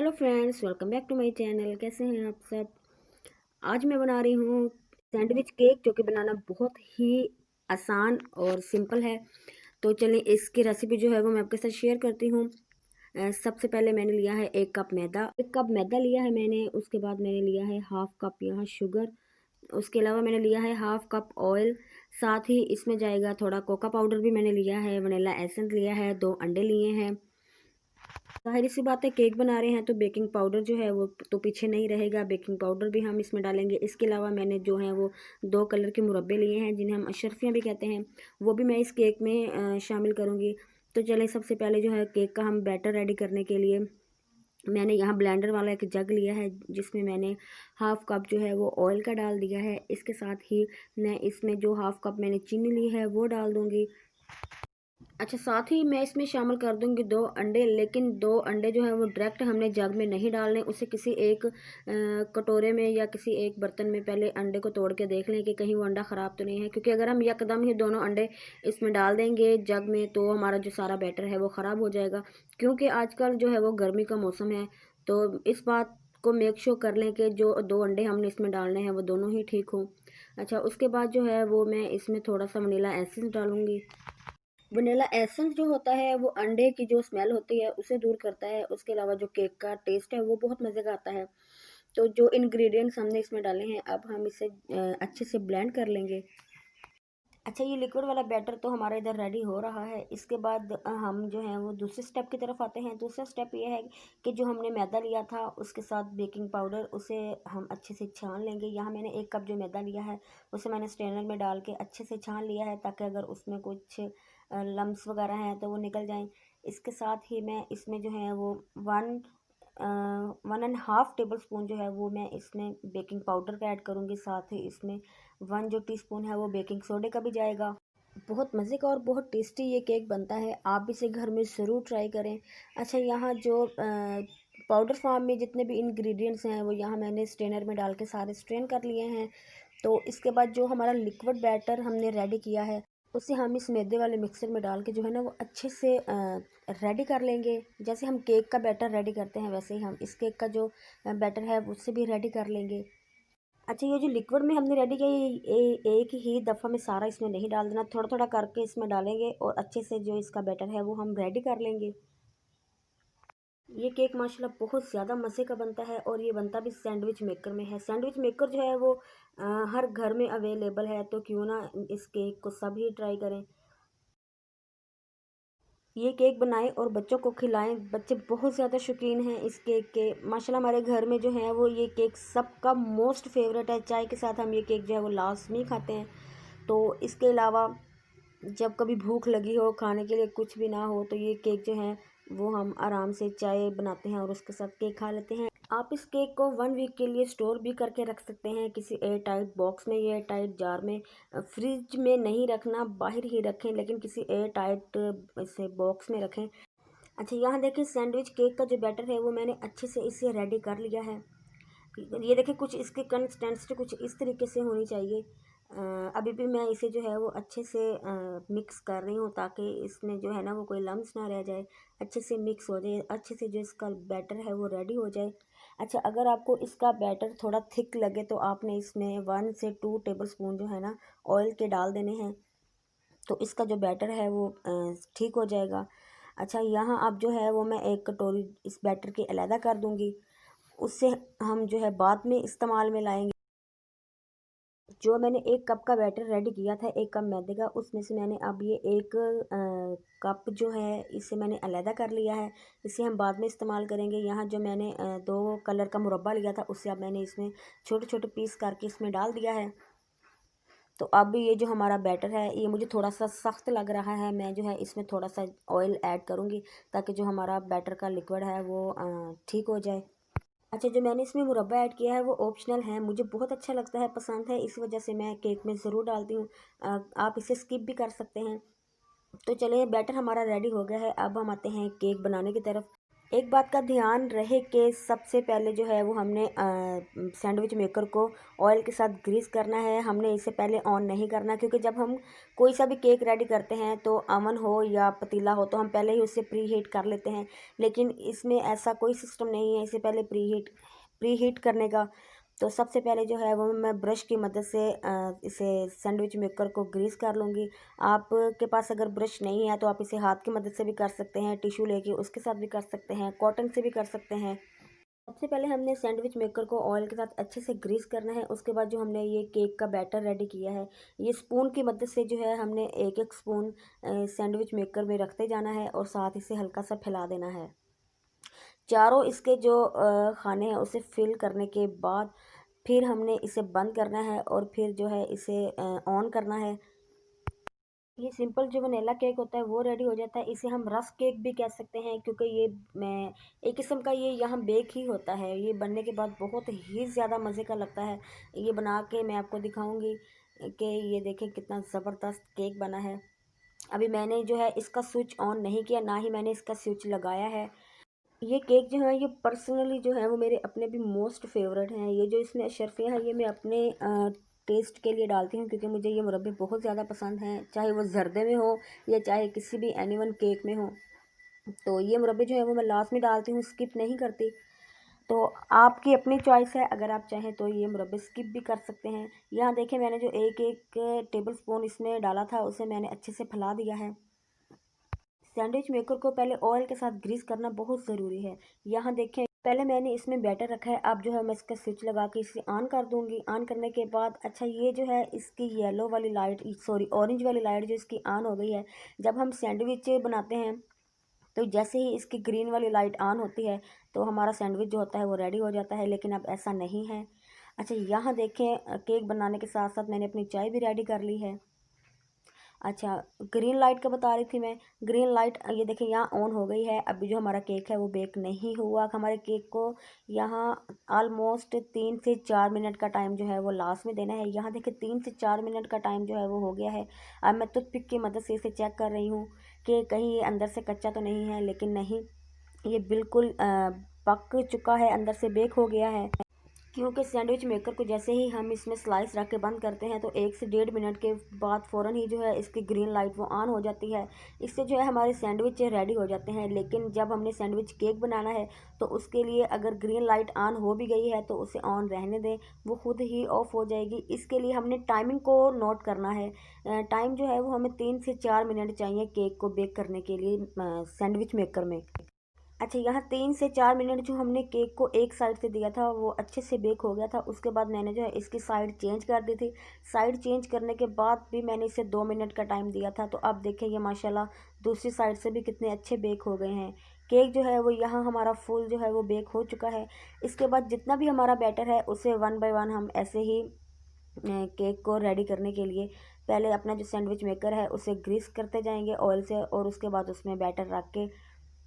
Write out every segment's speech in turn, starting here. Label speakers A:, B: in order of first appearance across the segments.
A: Hello friends, welcome back to my channel. कैसे हैं आप सब। आज मैं बना रही हूँ सैंडविच केक, जो कि बनाना बहुत ही आसान और सिंपल है। तो चलिए इसकी रेसिपी जो है वो मैं आपके साथ शेयर करती हूँ। सबसे पहले मैंने लिया है 1 कप मैदा लिया है मैंने। उसके बाद मैंने लिया है हाफ कप यहाँ शुगर। उसके अलावा मैंने लिया है हाफ कप ऑयल। साथ ही इसमें जाएगा थोड़ा कोका पाउडर भी मैंने लिया है, वनीला एसेंस लिया है, 2 अंडे लिए हैं। जाहिर सी बात है, केक बना रहे हैं तो बेकिंग पाउडर जो है वो तो पीछे नहीं रहेगा, बेकिंग पाउडर भी हम इसमें डालेंगे। इसके अलावा मैंने जो है वो 2 कलर के मुरब्बे लिए हैं, जिन्हें हम अशरफियाँ भी कहते हैं, वो भी मैं इस केक में शामिल करूँगी। तो चलें, सबसे पहले जो है केक का हम बैटर रेडी करने के लिए मैंने यहाँ ब्लेंडर वाला एक जग लिया है, जिसमें मैंने हाफ कप जो है वो ऑयल का डाल दिया है। इसके साथ ही मैं इसमें जो हाफ कप मैंने चीनी ली है वो डाल दूँगी। अच्छा, साथ ही मैं इसमें शामिल कर दूंगी 2 अंडे, लेकिन 2 अंडे जो है वो डायरेक्ट हमने जग में नहीं डालने। उसे किसी एक कटोरे में या किसी एक बर्तन में पहले अंडे को तोड़ के देख लें कि कहीं वो अंडा ख़राब तो नहीं है, क्योंकि अगर हम यकदम ही दोनों अंडे इसमें डाल देंगे जग में तो हमारा जो सारा बैटर है वो ख़राब हो जाएगा। क्योंकि आजकल जो है वो गर्मी का मौसम है, तो इस बात को मेक श्योर कर लें कि जो 2 अंडे हमने इसमें डालने हैं वो दोनों ही ठीक हों। अच्छा, उसके बाद जो है वो मैं इसमें थोड़ा सा वनीला एसेंस डालूंगी। वनीला एसेंस जो होता है वो अंडे की जो स्मेल होती है उसे दूर करता है। उसके अलावा जो केक का टेस्ट है वो बहुत मज़े का आता है। तो जो इंग्रेडिएंट्स हमने इसमें डाले हैं, अब हम इसे अच्छे से ब्लेंड कर लेंगे। अच्छा, ये लिक्विड वाला बैटर तो हमारा इधर रेडी हो रहा है। इसके बाद हम जो है वो दूसरे स्टेप की तरफ आते हैं। दूसरा स्टेप ये है कि जो हमने मैदा लिया था उसके साथ बेकिंग पाउडर, उसे हम अच्छे से छान लेंगे। यहाँ मैंने 1 कप जो मैदा लिया है उसे मैंने स्ट्रेनर में डाल के अच्छे से छान लिया है, ताकि अगर उसमें कुछ लम्स वगैरह हैं तो वो निकल जाएं। इसके साथ ही मैं इसमें जो है वो 1.5 टेबल स्पून जो है वो मैं इसमें बेकिंग पाउडर का ऐड करूँगी। साथ ही इसमें 1 टीस्पून है वो बेकिंग सोडे का भी जाएगा। बहुत मज़े का और बहुत टेस्टी ये केक बनता है, आप इसे घर में ज़रूर ट्राई करें। अच्छा, यहाँ जो पाउडर फॉर्म में जितने भी इंग्रेडिएंट्स हैं वो यहाँ मैंने स्ट्रेनर में डाल के सारे स्ट्रेन कर लिए हैं। तो इसके बाद जो हमारा लिक्विड बैटर हमने रेडी किया है उसे हम इस मैदे वाले मिक्सर में डाल के जो है ना वो अच्छे से रेडी कर लेंगे। जैसे हम केक का बैटर रेडी करते हैं वैसे ही हम इस केक का जो बैटर है उससे भी रेडी कर लेंगे। अच्छा, ये जो लिक्विड में हमने रेडी किया एक ही दफ़ा में सारा इसमें नहीं डाल देना, थोड़ा थोड़ा करके इसमें डालेंगे और अच्छे से जो इसका बैटर है वो हम रेडी कर लेंगे। ये केक माशाल्लाह बहुत ज़्यादा मज़े का बनता है, और ये बनता भी सैंडविच मेकर में है। सैंडविच मेकर जो है वो हर घर में अवेलेबल है, तो क्यों ना इस केक को सभी ट्राई करें। ये केक बनाएं और बच्चों को खिलाएं। बच्चे बहुत ज़्यादा शौकीन हैं इस केक के। माशाल्लाह हमारे घर में जो है वो ये केक सबका मोस्ट फेवरेट है। चाय के साथ हम ये केक जो है वो लाजमी खाते हैं। तो इसके अलावा जब कभी भूख लगी हो, खाने के लिए कुछ भी ना हो, तो ये केक जो है वो हम आराम से चाय बनाते हैं और उसके साथ केक खा लेते हैं। आप इस केक को 1 वीक के लिए स्टोर भी करके रख सकते हैं किसी एयर टाइट बॉक्स में या एयर टाइट जार में। फ्रिज में नहीं रखना, बाहर ही रखें, लेकिन किसी एयर टाइट इसे बॉक्स में रखें। अच्छा, यहाँ देखिए सैंडविच केक का जो बैटर है वो मैंने अच्छे से इसे रेडी कर लिया है। ये देखिए, कुछ इसकी कंसिस्टेंसी कुछ इस तरीके से होनी चाहिए। अभी भी मैं इसे जो है वो अच्छे से मिक्स कर रही हूँ, ताकि इसमें जो है ना वो कोई लम्स ना रह जाए, अच्छे से मिक्स हो जाए, अच्छे से जो इसका बैटर है वो रेडी हो जाए। अच्छा, अगर आपको इसका बैटर थोड़ा थिक लगे तो आपने इसमें 1 से 2 टेबल स्पून जो है ना ऑयल के डाल देने हैं, तो इसका जो बैटर है वो ठीक हो जाएगा। अच्छा, यहाँ अब जो है वो मैं एक कटोरी इस बैटर की अलहदा कर दूँगी, उससे हम जो है बाद में इस्तेमाल में लाएंगे। जो मैंने 1 कप का बैटर रेडी किया था 1 कप मैदे का, उसमें से मैंने अब ये 1 कप जो है इसे मैंने अलहदा कर लिया है। इसे हम बाद में इस्तेमाल करेंगे। यहाँ जो मैंने 2 कलर का मुरब्बा लिया था उससे अब मैंने इसमें छोटे छोटे पीस करके इसमें डाल दिया है। तो अब ये जो हमारा बैटर है ये मुझे थोड़ा सा सख्त लग रहा है, मैं जो है इसमें थोड़ा सा ऑयल ऐड करूँगी, ताकि जो हमारा बैटर का लिक्विड है वो ठीक हो जाए। अच्छा, जो मैंने इसमें मुरब्बा ऐड किया है वो ऑप्शनल है, मुझे बहुत अच्छा लगता है, पसंद है, इस वजह से मैं केक में ज़रूर डालती हूँ। आप इसे स्किप भी कर सकते हैं। तो चलिए, बैटर हमारा रेडी हो गया है। अब हम आते हैं केक बनाने की तरफ। एक बात का ध्यान रहे कि सबसे पहले जो है वो हमने सैंडविच मेकर को ऑयल के साथ ग्रीस करना है। हमने इसे पहले ऑन नहीं करना, क्योंकि जब हम कोई सा भी केक रेडी करते हैं तो अवन हो या पतीला हो तो हम पहले ही उसे प्री हीट कर लेते हैं, लेकिन इसमें ऐसा कोई सिस्टम नहीं है इसे पहले प्री हीट करने का। तो सबसे पहले जो है वो मैं ब्रश की मदद से इसे सैंडविच मेकर को ग्रीस कर लूँगी। आपके पास अगर ब्रश नहीं है तो आप इसे हाथ की मदद से भी कर सकते हैं, टिश्यू लेके उसके साथ भी कर सकते हैं, कॉटन से भी कर सकते हैं। सबसे पहले हमने सैंडविच मेकर को ऑयल के साथ अच्छे से ग्रीस करना है। उसके बाद जो हमने ये केक का बैटर रेडी किया है, ये स्पून की मदद से जो है हमने एक एक स्पून सैंडविच मेकर में रखते जाना है और साथ इसे हल्का सा फैला देना है। चारों इसके जो खाने हैं उसे फिल करने के बाद फिर हमने इसे बंद करना है और फिर जो है इसे ऑन करना है। ये सिंपल जो वनीला केक होता है वो रेडी हो जाता है। इसे हम रस्क केक भी कह सकते हैं, क्योंकि ये मैं एक किस्म का ये यहाँ बेक ही होता है। ये बनने के बाद बहुत ही ज़्यादा मज़े का लगता है। ये बना के मैं आपको दिखाऊंगी कि ये देखें कितना ज़बरदस्त केक बना है। अभी मैंने जो है इसका स्विच ऑन नहीं किया, ना ही मैंने इसका स्विच लगाया है। ये केक जो है ये पर्सनली जो है वो मेरे अपने भी मोस्ट फेवरेट हैं। ये जो इसमें अशरफियाँ हैं ये मैं अपने टेस्ट के लिए डालती हूँ, क्योंकि मुझे ये मुरब्बे बहुत ज़्यादा पसंद हैं, चाहे वो जर्दे में हो या चाहे किसी भी एनीवन केक में हो। तो ये मुरब्बे जो है वो मैं लास्ट में डालती हूँ, स्किप नहीं करती। तो आपकी अपनी चॉइस है, अगर आप चाहें तो ये मुरब्बे स्किप भी कर सकते हैं। यहाँ देखें मैंने जो एक एक टेबल स्पून इसमें डाला था उसे मैंने अच्छे से फैला दिया है। सैंडविच मेकर को पहले ऑयल के साथ ग्रीस करना बहुत ज़रूरी है। यहाँ देखें पहले मैंने इसमें बैटर रखा है। अब जो है मैं इसका स्विच लगा के इसे ऑन कर दूंगी। ऑन करने के बाद अच्छा ये जो है इसकी येलो वाली लाइट, सॉरी ऑरेंज वाली लाइट जो इसकी ऑन हो गई है। जब हम सैंडविच बनाते हैं तो जैसे ही इसकी ग्रीन वाली लाइट ऑन होती है तो हमारा सैंडविच जो होता है वो रेडी हो जाता है, लेकिन अब ऐसा नहीं है। अच्छा यहाँ देखें केक बनाने के साथ साथ मैंने अपनी चाय भी रेडी कर ली है। अच्छा ग्रीन लाइट का बता रही थी मैं, ग्रीन लाइट ये देखिए यहाँ ऑन हो गई है। अभी जो हमारा केक है वो बेक नहीं हुआ। हमारे केक को यहाँ ऑलमोस्ट 3 से 4 मिनट का टाइम जो है वो लास्ट में देना है। यहाँ देखिए 3 से 4 मिनट का टाइम जो है वो हो गया है। अब मैं टूथपिक की मदद से इसे चेक कर रही हूँ कि कहीं ये अंदर से कच्चा तो नहीं है, लेकिन नहीं, ये बिल्कुल पक चुका है, अंदर से बेक हो गया है। क्योंकि सैंडविच मेकर को जैसे ही हम इसमें स्लाइस रख के बंद करते हैं तो 1 से 1.5 मिनट के बाद फ़ौरन ही जो है इसकी ग्रीन लाइट वो ऑन हो जाती है। इससे जो है हमारे सैंडविच रेडी हो जाते हैं। लेकिन जब हमने सैंडविच केक बनाना है तो उसके लिए अगर ग्रीन लाइट ऑन हो भी गई है तो उसे ऑन रहने दें, वो खुद ही ऑफ हो जाएगी। इसके लिए हमने टाइमिंग को नोट करना है। टाइम जो है वो हमें 3 से 4 मिनट चाहिए केक को बेक करने के लिए सैंडविच मेकर में। अच्छा यहाँ 3 से 4 मिनट जो हमने केक को एक साइड से दिया था वो अच्छे से बेक हो गया था। उसके बाद मैंने जो है इसकी साइड चेंज कर दी थी। साइड चेंज करने के बाद भी मैंने इसे 2 मिनट का टाइम दिया था। तो अब देखें ये माशाल्लाह दूसरी साइड से भी कितने अच्छे बेक हो गए हैं। केक जो है वो यहाँ हमारा फुल जो है वो बेक हो चुका है। इसके बाद जितना भी हमारा बैटर है उसे 1 बाय 1 हम ऐसे ही केक को रेडी करने के लिए पहले अपना जो सैंडविच मेकर है उसे ग्रीस करते जाएंगे ऑयल से, और उसके बाद उसमें बैटर रख के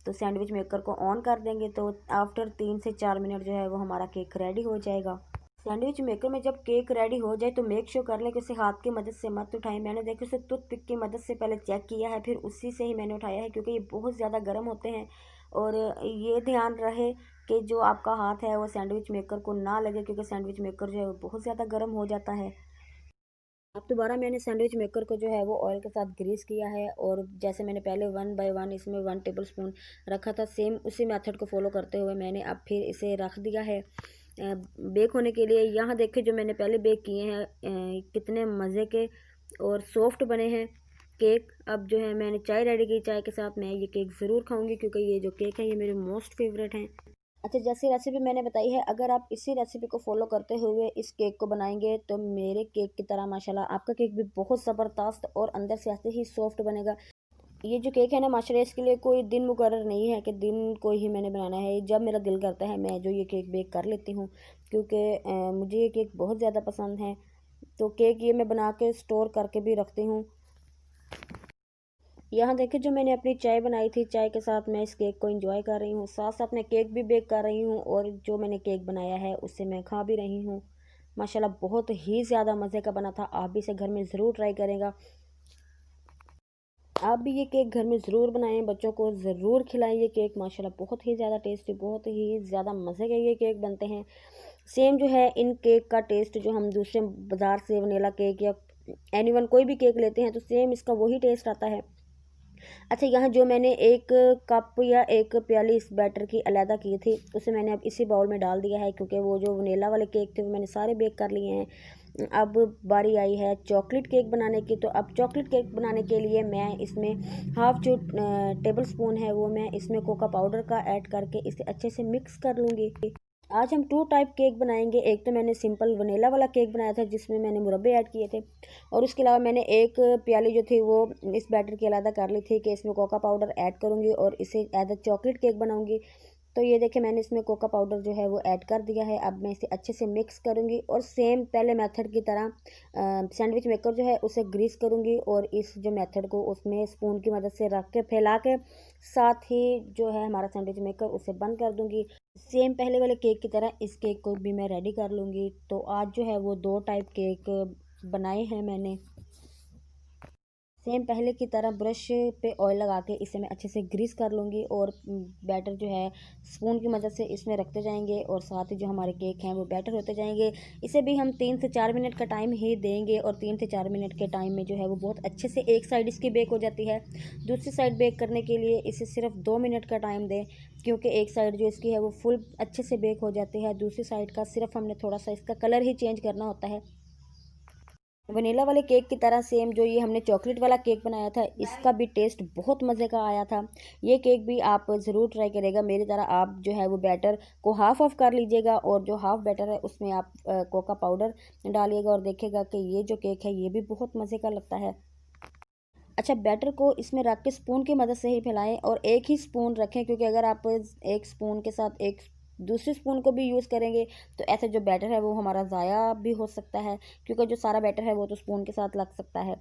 A: तो सैंडविच मेकर को ऑन कर देंगे। तो आफ्टर 3 से 4 मिनट जो है वो हमारा केक रेडी हो जाएगा। सैंडविच मेकर में जब केक रेडी हो जाए तो मेक श्योर कर लें कि उसे हाथ की मदद से मत उठाएं। मैंने देखो उसे टूथपिक की मदद से पहले चेक किया है, फिर उसी से ही मैंने उठाया है, क्योंकि ये बहुत ज़्यादा गर्म होते हैं। और ये ध्यान रहे कि जो आपका हाथ है वो सैंडविच मेकर को ना लगे, क्योंकि सैंडविच मेकर जो है वो बहुत ज़्यादा गर्म हो जाता है। अब दोबारा मैंने सैंडविच मेकर को जो है वो ऑयल के साथ ग्रीस किया है, और जैसे मैंने पहले 1 बाय 1 इसमें 1 टेबल स्पून रखा था, सेम उसी मेथड को फॉलो करते हुए मैंने अब फिर इसे रख दिया है बेक होने के लिए। यहाँ देखें जो मैंने पहले बेक किए हैं कितने मज़े के और सॉफ्ट बने हैं केक। अब जो है मैंने चाय रेडी की, चाय के साथ मैं ये केक ज़रूर खाऊंगी, क्योंकि ये जो केक है ये मेरे मोस्ट फेवरेट हैं। अच्छा जैसी रेसिपी मैंने बताई है, अगर आप इसी रेसिपी को फॉलो करते हुए इस केक को बनाएंगे तो मेरे केक की तरह माशाल्लाह आपका केक भी बहुत ज़बरदस्त और अंदर से ऐसे ही सॉफ्ट बनेगा। ये जो केक है ना माशाल्लाह, इसके लिए कोई दिन मुकर्रर नहीं है कि दिन को ही मैंने बनाना है। जब मेरा दिल करता है मैं जो ये केक बेक कर लेती हूँ, क्योंकि मुझे ये केक बहुत ज़्यादा पसंद है। तो केक ये मैं बना के स्टोर करके भी रखती हूँ। यहाँ देखिए जो मैंने अपनी चाय बनाई थी, चाय के साथ मैं इस केक को एंजॉय कर रही हूँ, साथ साथ मैं केक भी बेक कर रही हूँ, और जो मैंने केक बनाया है उससे मैं खा भी रही हूँ। माशाल्लाह बहुत ही ज़्यादा मज़े का बना था। आप भी इसे घर में ज़रूर ट्राई करेगा। आप भी ये केक घर में ज़रूर बनाएं, बच्चों को ज़रूर खिलाएं। ये केक माशाल्लाह बहुत ही ज़्यादा टेस्टी, बहुत ही ज़्यादा मज़े के ये केक बनते हैं। सेम जो है इन केक का टेस्ट जो हम दूसरे बाज़ार से वनीला केक या एनीवन कोई भी केक लेते हैं तो सेम इसका वही टेस्ट आता है। अच्छा, यहाँ जो मैंने एक कप या एक प्याली इस बैटर की अलहदा की थी उसे मैंने अब इसी बाउल में डाल दिया है, क्योंकि वो जो वनीला वाले केक थे वो मैंने सारे बेक कर लिए हैं। अब बारी आई है चॉकलेट केक बनाने की। तो अब चॉकलेट केक बनाने के लिए मैं इसमें हाफ जो टेबल स्पून है वो मैं इसमें कोका पाउडर का ऐड करके इसे अच्छे से मिक्स कर लूँगी। आज हम 2 टाइप केक बनाएंगे। एक तो मैंने सिंपल वनीला वाला केक बनाया था जिसमें मैंने मुरब्बे ऐड किए थे, और उसके अलावा मैंने एक प्याली जो थी वो इस बैटर की अलग कर ली थी कि इसमें कोका पाउडर ऐड करूँगी और इसे एज अ चॉकलेट केक बनाऊँगी। तो ये देखिए मैंने इसमें कोका पाउडर जो है वो ऐड कर दिया है। अब मैं इसे अच्छे से मिक्स करूँगी और सेम पहले मेथड की तरह सैंडविच मेकर जो है उसे ग्रीस करूँगी और इस जो मेथड को उसमें स्पून की मदद से रख के फैला के साथ ही जो है हमारा सैंडविच मेकर उसे बंद कर दूँगी। सेम पहले वाले केक की तरह इस केक को भी मैं रेडी कर लूँगी। तो आज जो है वो 2 टाइप केक बनाए हैं मैंने। सेम पहले की तरह ब्रश पे ऑयल लगा के इसे मैं अच्छे से ग्रीस कर लूँगी और बैटर जो है स्पून की मदद से इसमें रखते जाएंगे और साथ ही जो हमारे केक हैं वो बैटर होते जाएंगे। इसे भी हम 3 से 4 मिनट का टाइम ही देंगे और 3 से 4 मिनट के टाइम में जो है वो बहुत अच्छे से एक साइड इसकी बेक हो जाती है। दूसरी साइड बेक करने के लिए इसे सिर्फ 2 मिनट का टाइम दें, क्योंकि एक साइड जो इसकी है वो फुल अच्छे से बेक हो जाती है, दूसरी साइड का सिर्फ हमने थोड़ा सा इसका कलर ही चेंज करना होता है। वनीला वाले केक की तरह सेम जो ये हमने चॉकलेट वाला केक बनाया था इसका भी टेस्ट बहुत मज़े का आया था। ये केक भी आप ज़रूर ट्राई करेगा मेरी तरह। आप जो है वो बैटर को हाफ ऑफ कर लीजिएगा और जो हाफ बैटर है उसमें आप कोका पाउडर डालिएगा और देखिएगा कि ये जो केक है ये भी बहुत मज़े का लगता है। अच्छा, बैटर को इसमें रख के स्पून की मदद से ही फैलाएं और एक ही स्पून रखें, क्योंकि अगर आप एक स्पून के साथ एक दूसरी स्पून को भी यूज़ करेंगे तो ऐसे जो बैटर है वो हमारा ज़ाया भी हो सकता है, क्योंकि जो सारा बैटर है वो तो स्पून के साथ लग सकता है।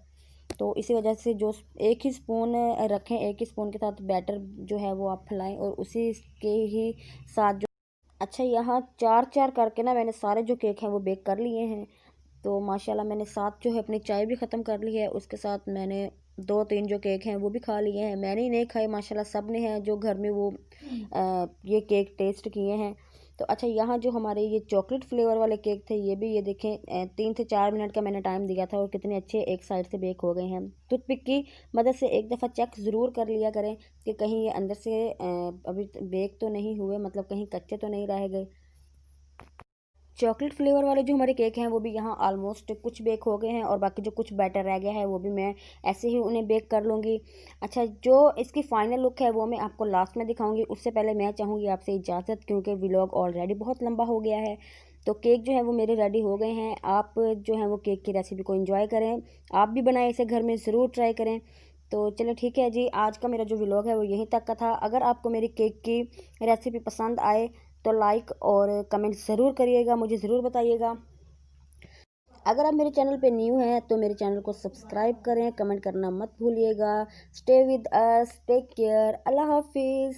A: तो इसी वजह से जो एक ही स्पून रखें, एक ही स्पून के साथ बैटर जो है वो आप फैलाएं और उसी के ही साथ जो अच्छा, यहाँ चार चार करके ना मैंने सारे जो केक हैं वो बेक कर लिए हैं। तो माशाल्लाह मैंने साथ जो है अपनी चाय भी ख़त्म कर ली है, उसके साथ मैंने 2-3 जो केक हैं वो भी खा लिए हैं। मैंने ही नहीं खाए माशाल्लाह, सब ने हैं जो घर में वो ये केक टेस्ट किए हैं। तो अच्छा, यहाँ जो हमारे ये चॉकलेट फ्लेवर वाले केक थे ये भी ये देखें 3 से 4 मिनट का मैंने टाइम दिया था और कितने अच्छे एक साइड से बेक हो गए हैं। टूथपिक की मदद से एक दफ़ा चेक ज़रूर कर लिया करें कि कहीं ये अंदर से अभी बेक तो नहीं हुए, मतलब कहीं कच्चे तो नहीं रह गए। चॉकलेट फ्लेवर वाले जो हमारे केक हैं वो भी यहाँ ऑलमोस्ट कुछ बेक हो गए हैं और बाकी जो कुछ बैटर रह गया है वो भी मैं ऐसे ही उन्हें बेक कर लूँगी। अच्छा, जो इसकी फ़ाइनल लुक है वो मैं आपको लास्ट में दिखाऊंगी। उससे पहले मैं चाहूँगी आपसे इजाज़त, क्योंकि व्लॉग ऑलरेडी बहुत लंबा हो गया है। तो केक जो है वो मेरे रेडी हो गए हैं। आप जो है वो केक की रेसिपी को एंजॉय करें, आप भी बनाएं इसे घर में, ज़रूर ट्राई करें। तो चलो ठीक है जी, आज का मेरा जो व्लॉग है वो यहीं तक का था। अगर आपको मेरी केक की रेसिपी पसंद आए तो लाइक और कमेंट ज़रूर करिएगा, मुझे ज़रूर बताइएगा। अगर आप मेरे चैनल पे न्यू हैं तो मेरे चैनल को सब्सक्राइब करें, कमेंट करना मत भूलिएगा। Stay with us, take care, अल्लाह हाफिज़।